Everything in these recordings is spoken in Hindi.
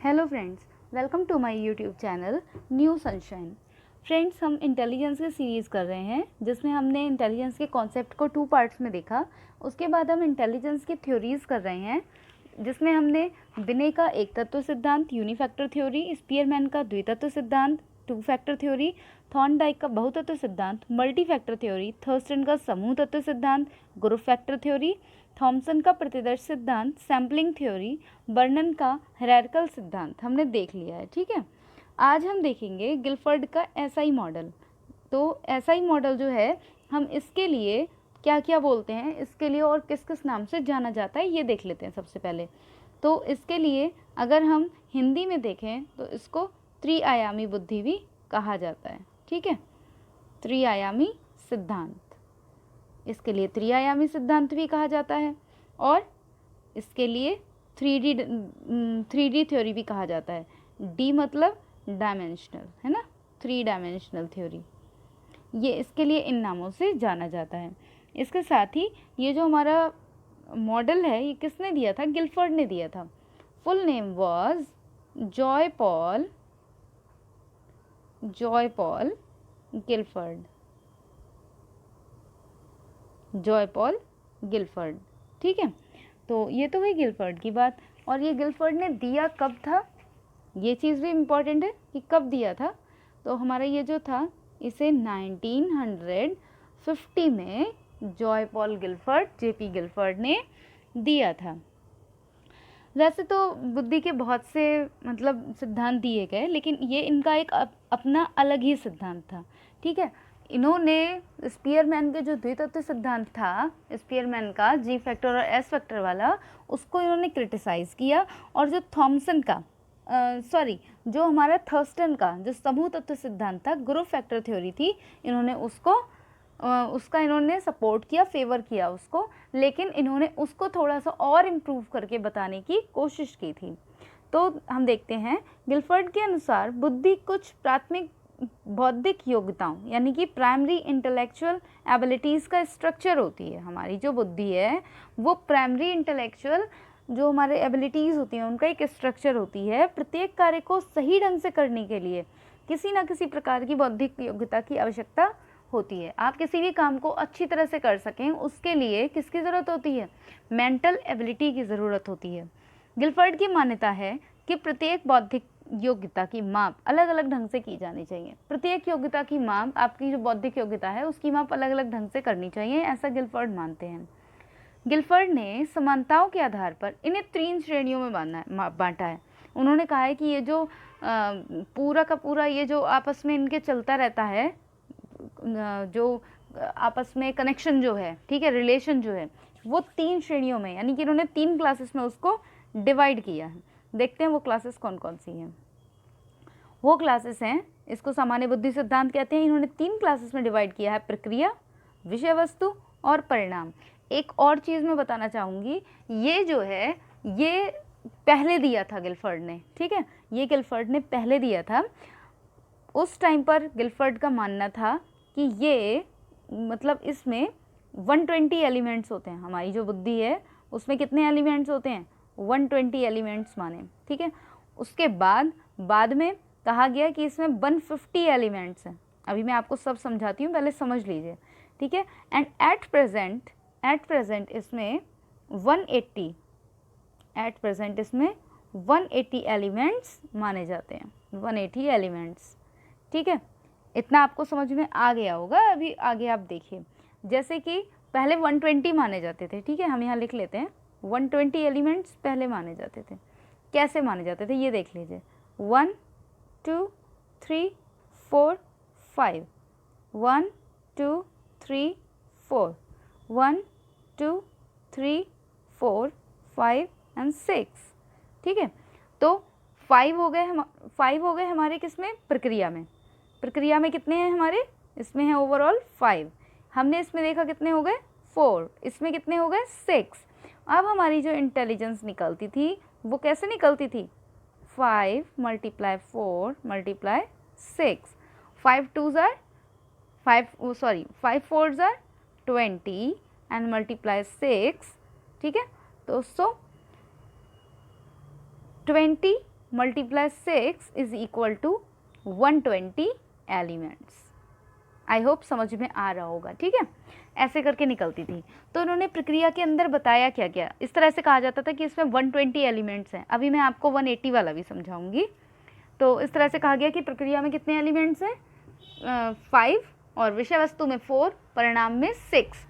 Hello friends, welcome to my YouTube channel new sunshine. Friends, हम इंटेलिजेंस की सीरीज़ कर रहे हैं जिसमें हमने इंटेलिजेंस के कॉन्सेप्ट को 2 पार्ट्स में देखा। उसके बाद हम इंटेलिजेंस की थ्योरीज़ कर रहे हैं जिसमें हमने बिने का एक तत्व सिद्धांत, यूनिफैक्टर थ्योरी, स्पीयरमैन का द्वितत्व सिद्धांत, 2 फैक्टर थ्योरी, थॉर्नडाइक का बहुतत्व सिद्धांत, मल्टी फैक्टर थ्योरी, थर्स्टन का समूह तत्व सिद्धांत, ग्रुप फैक्टर थ्योरी, थॉमसन का प्रतिदर्श सिद्धांत, सैम्पलिंग थ्योरी, बर्नन का हायरार्किकल सिद्धांत हमने देख लिया है। ठीक है, आज हम देखेंगे गिलफर्ड का एसआई मॉडल। तो एसआई मॉडल जो है, हम इसके लिए क्या क्या बोलते हैं, इसके लिए और किस किस नाम से जाना जाता है, ये देख लेते हैं सबसे पहले। तो इसके लिए अगर हम हिंदी में देखें तो इसको त्रिआयामी बुद्धि भी कहा जाता है। ठीक है, त्रिआयामी सिद्धांत, इसके लिए त्रिआयामी सिद्धांत भी कहा जाता है और इसके लिए 3D थ्योरी भी कहा जाता है। डी मतलब डायमेंशनल, है ना, 3 डायमेंशनल थ्योरी, ये इसके लिए इन नामों से जाना जाता है। इसके साथ ही ये जो हमारा मॉडल है, ये किसने दिया था? गिलफर्ड ने दिया था। Full name was Joy Paul Gilford, Joy Paul Gilford. ठीक है, तो ये तो हुई गिलफर्ड की बात। और ये गिलफर्ड ने दिया कब था, ये चीज़ भी इम्पॉर्टेंट है कि कब दिया था। तो हमारा ये जो था, इसे 1950 में Joy Paul Gilford, JP Gilford ने दिया था। वैसे तो बुद्धि के बहुत से मतलब सिद्धांत दिए गए, लेकिन ये इनका एक अपना अलग ही सिद्धांत था। ठीक है, इन्होंने स्पीयरमैन के जो द्वितत्व सिद्धांत था, स्पीयरमैन का जी फैक्टर और एस फैक्टर वाला, उसको इन्होंने क्रिटिसाइज़ किया। और जो थॉमसन का जो हमारा थर्स्टन का जो समूह तत्व सिद्धांत था, ग्रुप फैक्टर थ्योरी थी, इन्होंने उसका इन्होंने सपोर्ट किया, फेवर किया उसको, लेकिन इन्होंने उसको थोड़ा सा और इम्प्रूव करके बताने की कोशिश की थी। तो हम देखते हैं, गिलफर्ड के अनुसार बुद्धि कुछ प्राथमिक बौद्धिक योग्यताओं यानी कि प्राइमरी इंटेलेक्चुअल एबिलिटीज़ का स्ट्रक्चर होती है। हमारी जो बुद्धि है वो प्राइमरी इंटेलेक्चुअल जो हमारे एबिलिटीज़ होती हैं उनका एक स्ट्रक्चर होती है। प्रत्येक कार्य को सही ढंग से करने के लिए किसी न किसी प्रकार की बौद्धिक योग्यता की आवश्यकता होती है। आप किसी भी काम को अच्छी तरह से कर सकें, उसके लिए किसकी ज़रूरत होती है? मेंटल एबिलिटी की ज़रूरत होती है। गिलफर्ड की मान्यता है कि प्रत्येक बौद्धिक योग्यता की माप अलग अलग ढंग से की जानी चाहिए। प्रत्येक योग्यता की माप, आपकी जो बौद्धिक योग्यता है उसकी माप अलग अलग ढंग से करनी चाहिए, ऐसा गिलफर्ड मानते हैं। गिलफर्ड ने समानताओं के आधार पर इन्हें 3 श्रेणियों में बांटा है। उन्होंने कहा है कि ये जो पूरा का पूरा ये जो आपस में इनके चलता रहता है, जो आपस में कनेक्शन जो है, ठीक है, रिलेशन जो है, वो 3 श्रेणियों में, यानी कि इन्होंने 3 क्लासेस में उसको डिवाइड किया है। देखते हैं वो क्लासेस कौन कौन सी हैं। वो क्लासेस हैं, इसको सामान्य बुद्धि सिद्धांत कहते हैं। इन्होंने 3 क्लासेस में डिवाइड किया है, प्रक्रिया, विषय वस्तु और परिणाम। एक और चीज़ मैं बताना चाहूँगी, ये जो है ये पहले दिया था गिलफर्ड ने। ठीक है, ये गिलफर्ड ने पहले दिया था। उस टाइम पर गिलफर्ड का मानना था कि ये मतलब इसमें 120 एलिमेंट्स होते हैं। हमारी जो बुद्धि है उसमें कितने एलिमेंट्स होते हैं? 120 एलिमेंट्स माने। ठीक है, उसके बाद में कहा गया कि इसमें 150 एलिमेंट्स हैं। अभी मैं आपको सब समझाती हूँ, पहले समझ लीजिए। ठीक है, एंड एट प्रेजेंट इसमें 180 एलिमेंट्स माने जाते हैं, 180 एलिमेंट्स। ठीक है, इतना आपको समझ में आ गया होगा। अभी आगे आप देखिए, जैसे कि पहले 120 माने जाते थे। ठीक है, हम यहाँ लिख लेते हैं 120 एलिमेंट्स पहले माने जाते थे। कैसे माने जाते थे ये देख लीजिए, 1 2 3 4 5, 1 2 3 4, 1 2 3 4 5 एंड 6। ठीक है, तो 5 हो गए हमारे किसमें? प्रक्रिया में कितने हैं हमारे? इसमें है ओवरऑल 5। हमने इसमें देखा कितने हो गए? 4। इसमें कितने हो गए? 6। अब हमारी जो इंटेलिजेंस निकलती थी वो कैसे निकलती थी? 5 × 4 × 6, 5 4s are 20 एंड मल्टीप्लाई 6। ठीक है, दोस्तों 20 multiply 6 is equal to 120 elements. I hope समझ में आ रहा होगा, ठीक है। ऐसे करके निकलती थी। तो उन्होंने प्रक्रिया के अंदर बताया क्या क्या, इस तरह से कहा जाता था कि इसमें 120 एलिमेंट्स हैं। अभी मैं आपको 180 वाला भी समझाऊंगी। तो इस तरह से कहा गया कि प्रक्रिया में कितने एलिमेंट्स हैं, 5, और विषय वस्तु में 4, परिणाम में 6।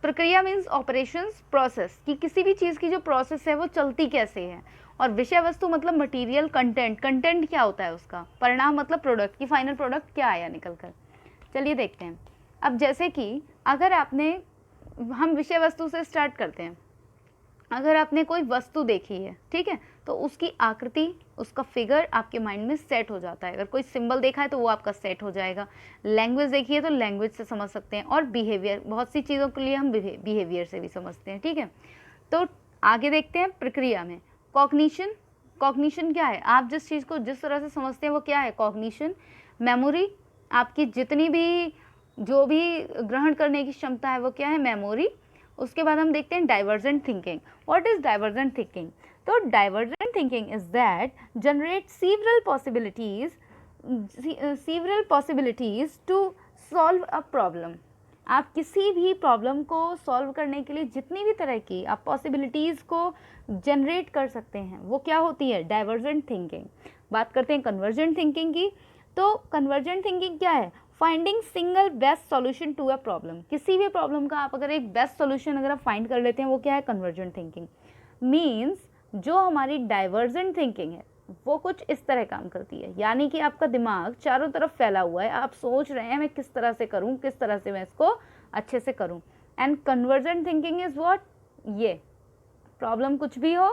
प्रक्रिया मीन्स ऑपरेशंस, प्रोसेस, कि किसी भी चीज़ की जो प्रोसेस है वो चलती कैसे है। और विषय वस्तु मतलब मटेरियल, कंटेंट, कंटेंट क्या होता है उसका, परिणाम मतलब प्रोडक्ट, की फाइनल प्रोडक्ट क्या आया निकल कर। चलिए देखते हैं। अब जैसे कि अगर आपने, हम विषय वस्तु से स्टार्ट करते हैं। अगर आपने कोई वस्तु देखी है, ठीक है, तो उसकी आकृति, उसका फिगर आपके माइंड में सेट हो जाता है। अगर कोई सिंबल देखा है तो वो आपका सेट हो जाएगा। लैंग्वेज देखी है तो लैंग्वेज से समझ सकते हैं। और बिहेवियर, बहुत सी चीज़ों के लिए हम बिहेवियर से भी समझते हैं, ठीक है। तो आगे देखते हैं प्रक्रिया में कॉग्निशन। कॉग्निशन क्या है, आप जिस चीज़ को जिस तरह से समझते हैं वो क्या है, कॉग्निशन। मेमोरी, आपकी जितनी भी जो भी ग्रहण करने की क्षमता है वो क्या है, मेमोरी। उसके बाद हम देखते हैं divergent thinking. What is divergent thinking? तो divergent thinking is that generate several possibilities to solve a problem. आप किसी भी प्रॉब्लम को सॉल्व करने के लिए जितनी भी तरह की आप पॉसिबिलिटीज़ को जनरेट कर सकते हैं वो क्या होती है, डाइवर्जेंट थिंकिंग। बात करते हैं कन्वर्जेंट थिंकिंग की। तो कन्वर्जेंट थिंकिंग क्या है, finding single best solution to a problem. किसी भी प्रॉब्लम का आप अगर एक बेस्ट सॉल्यूशन अगर आप फाइंड कर लेते हैं वो क्या है, कन्वर्जेंट थिंकिंग। मीन्स जो हमारी डाइवर्जेंट थिंकिंग है वो कुछ इस तरह काम करती है, यानी कि आपका दिमाग चारों तरफ फैला हुआ है, आप सोच रहे हैं मैं किस तरह से करूं, किस तरह से मैं इसको अच्छे से करूं। And convergent thinking is what, ये प्रॉब्लम कुछ भी हो,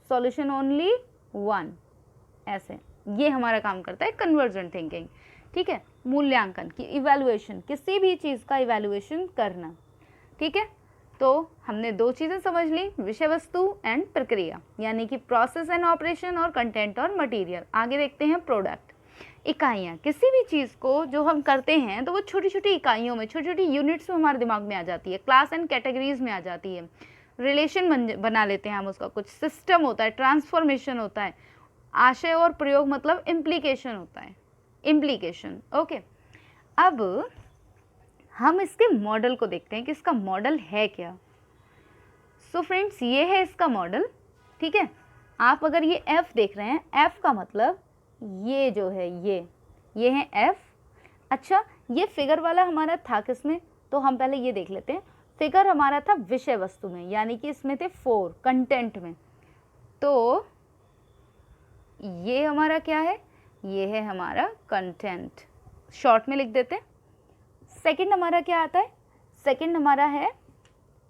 सॉल्यूशन ओनली वन, ऐसे ये हमारा काम करता है कन्वर्जेंट थिंकिंग, ठीक है। मूल्यांकन की इवैल्यूएशन, किसी भी चीज़ का इवैल्यूएशन करना, ठीक है। तो हमने दो चीज़ें समझ ली, विषय वस्तु एंड प्रक्रिया, यानी कि प्रोसेस एंड ऑपरेशन, और कंटेंट और मटेरियल। आगे देखते हैं प्रोडक्ट। इकाइयाँ, किसी भी चीज़ को जो हम करते हैं तो वो छोटी छोटी इकाइयों में, छोटी छोटी यूनिट्स में हमारे दिमाग में आ जाती है, क्लास एंड कैटेगरीज में आ जाती है, रिलेशन बना लेते हैं हम उसका, कुछ सिस्टम होता है, ट्रांसफॉर्मेशन होता है, आशय और प्रयोग मतलब इम्प्लीकेशन होता है, इम्प्लीकेशन, ओके। अब हम इसके मॉडल को देखते हैं कि इसका मॉडल है क्या। सो फ्रेंड्स, ये है इसका मॉडल, ठीक है। आप अगर ये F देख रहे हैं, F का मतलब ये जो है ये है F। अच्छा, ये फिगर वाला हमारा था किसमें, तो हम पहले ये देख लेते हैं। फिगर हमारा था विषय वस्तु में, यानी कि इसमें थे 4 कंटेंट में। तो ये हमारा क्या है, ये है हमारा कंटेंट, शॉर्ट में लिख देते हैं। सेकंड हमारा क्या आता है, सेकंड हमारा है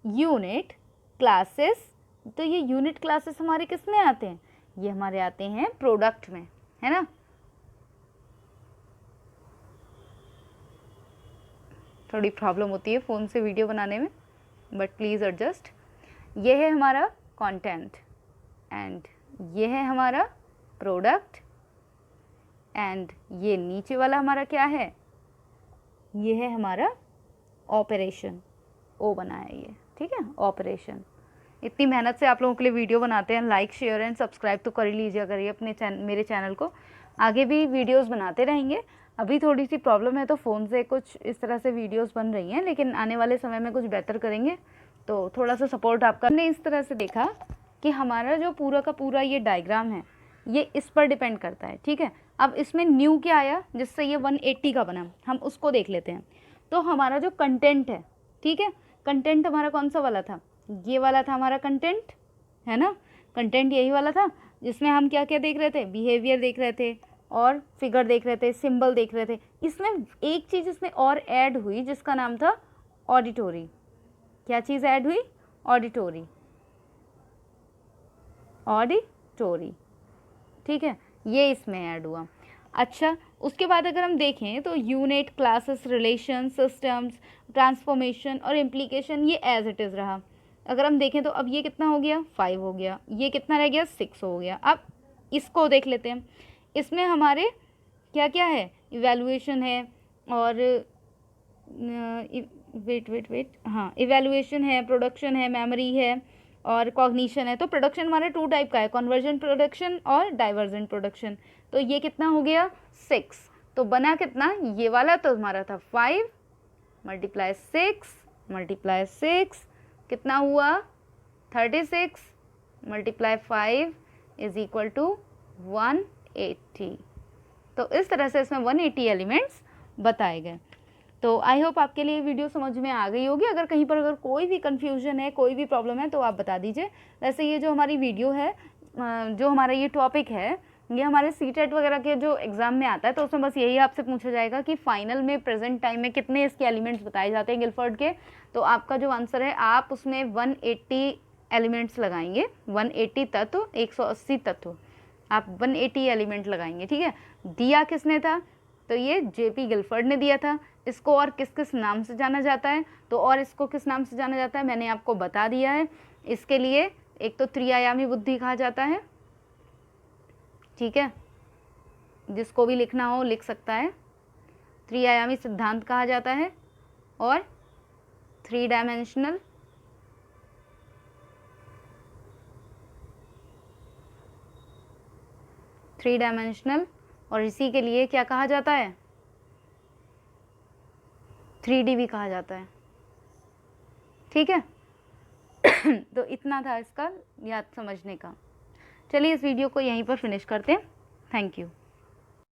यूनिट क्लासेस। तो ये यूनिट क्लासेस हमारे किस में आते हैं, ये हमारे आते हैं प्रोडक्ट में, है ना। थोड़ी प्रॉब्लम होती है फ़ोन से वीडियो बनाने में, बट प्लीज़ एडजस्ट। ये है हमारा कंटेंट एंड ये है हमारा प्रोडक्ट, एंड ये नीचे वाला हमारा क्या है, ये है हमारा ऑपरेशन, ओ बना है ये, ठीक है, ऑपरेशन। इतनी मेहनत से आप लोगों के लिए वीडियो बनाते हैं, लाइक शेयर एंड सब्सक्राइब तो कर ही लीजिए करिए अपने मेरे चैनल को। आगे भी वीडियोस बनाते रहेंगे। अभी थोड़ी सी प्रॉब्लम है तो फ़ोन से कुछ इस तरह से वीडियोस बन रही हैं, लेकिन आने वाले समय में कुछ बेहतर करेंगे, तो थोड़ा सा सपोर्ट आपका। हमने इस तरह से देखा कि हमारा जो पूरा का पूरा ये डायग्राम है ये इस पर डिपेंड करता है, ठीक है। अब इसमें न्यू क्या आया जिससे ये 180 का बना, हम उसको देख लेते हैं। तो हमारा जो कंटेंट है, ठीक है, कंटेंट हमारा कौन सा वाला था, ये वाला था हमारा कंटेंट, है ना। कंटेंट यही वाला था जिसमें हम क्या क्या देख रहे थे, बिहेवियर देख रहे थे और फिगर देख रहे थे, सिंबल देख रहे थे। इसमें एक चीज़ इसमें और ऐड हुई जिसका नाम था ऑडिटोरी। क्या चीज़ ऐड हुई, ऑडिटोरी, ऑडिटोरी, ठीक है, ये इसमें ऐड हुआ। अच्छा, उसके बाद अगर हम देखें तो unit, classes, relation, systems, transformation और इम्प्लीकेशन ये एज इट इज़ रहा। अगर हम देखें तो अब ये कितना हो गया, 5 हो गया, ये कितना रह गया, 6 हो गया। अब इसको देख लेते हैं, इसमें हमारे क्या क्या है, इवैल्यूएशन है और वेट हाँ, इवैल्यूएशन है, प्रोडक्शन है, मेमोरी है और कॉग्निशन है। तो प्रोडक्शन हमारे 2 टाइप का है, कन्वर्जेंट प्रोडक्शन और डाइवर्जेंट प्रोडक्शन। तो ये कितना हो गया 6, तो बना कितना, ये वाला तो हमारा था 5 मल्टीप्लाई 6 कितना हुआ 36 मल्टीप्लाई 5 इज इक्वल टू 180। तो इस तरह से इसमें 180 एलिमेंट्स बताए गए। तो आई होप आपके लिए वीडियो समझ में आ गई होगी। अगर कहीं पर अगर कोई भी कन्फ्यूजन है, कोई भी प्रॉब्लम है तो आप बता दीजिए। वैसे ये जो हमारी वीडियो है, जो हमारा ये टॉपिक है, ये हमारे सीटेट वगैरह के जो एग्ज़ाम में आता है, तो उसमें बस यही आपसे पूछा जाएगा कि फाइनल में प्रेजेंट टाइम में कितने इसके एलिमेंट्स बताए जाते हैं गिलफर्ड के। तो आपका जो आंसर है, आप उसमें 180 एलिमेंट्स लगाएंगे, 180 तत्व, 180 तत्व, आप 180 एलिमेंट लगाएंगे, ठीक है। दिया किसने था, तो ये जेपी गिलफर्ड ने दिया था। इसको और किस किस नाम से जाना जाता है, तो और इसको किस नाम से जाना जाता है मैंने आपको बता दिया है। इसके लिए एक तो त्रिआयामी बुद्धि कहा जाता है, ठीक है, जिसको भी लिखना हो लिख सकता है। त्रिआयामी सिद्धांत कहा जाता है और 3 डायमेंशनल, और इसी के लिए क्या कहा जाता है, 3D भी कहा जाता है, ठीक है। तो इतना था इसका याद समझने का। चलिए इस वीडियो को यहीं पर फिनिश करते हैं। Thank you.